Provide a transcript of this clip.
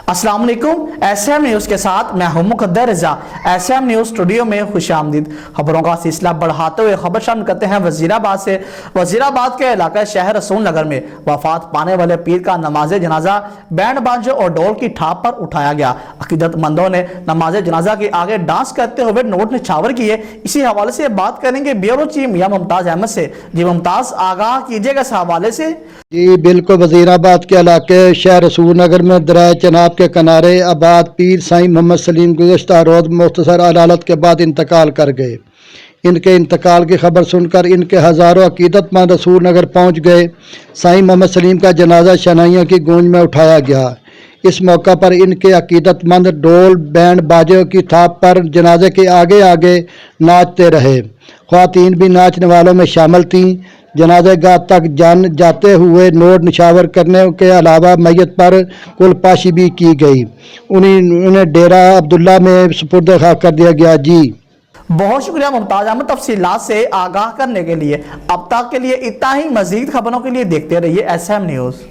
अस्सलाम वालेकुम। SM news के साथ मैं हूं मुकद्दर रजा। एसएम न्यूज़ स्टूडियो में खुशामदीद। खबरों का सिलसिला बढ़ाते हुए खबर शामिल करते हैं वजीराबाद से। वजीराबाद के इलाके शहर रसूल नगर में वफात पाने वाले पीर का नमाज जनाजा बैंड बाजों और ढोल की थाप पर उठाया गया। अकीदतमंदों ने नमाज जनाजा के आगे डांस करते हुए नोट निछावर किए। इसी हवाले से बात करेंगे ब्यूरो चीफ मियां मुमताज अहमद से। जी मुमताज, आगाह कीजिएगा इस हवाले से। जी बिल्कुल, वजीराबाद के इलाके शहर रसूल नगर में दरिया चनाब के किनारे आबाद पीर साईं मोहम्मद सलीम गुज़श्ता रोज़ मुख्तसर अदालत के बाद इंतकाल कर गए। इनके इंतकाल की खबर सुनकर इनके हज़ारों अकीदतमंद रसूल नगर पहुँच गए। साईं मोहम्मद सलीम का जनाजा शनाइयों की गूंज में उठाया गया। इस मौका पर इनके अकीदतमंद ढोल बैंड बाजों की थाप पर जनाजे के आगे आगे नाचते रहे। ख्वातीन भी नाचने वालों में शामिल थीं। जनाजे गाह तक जाते हुए नोट निछावर करने के अलावा मैयत पर कुलपाशी भी की गई। उन्हें डेरा अब्दुल्ला में सुपुर्द खाक कर दिया गया। जी बहुत शुक्रिया मुमताज अहमद तफसीलात से आगाह करने के लिए। अब तक के लिए इतना ही। मजीद खबरों के लिए देखते रहिए एसएम न्यूज़।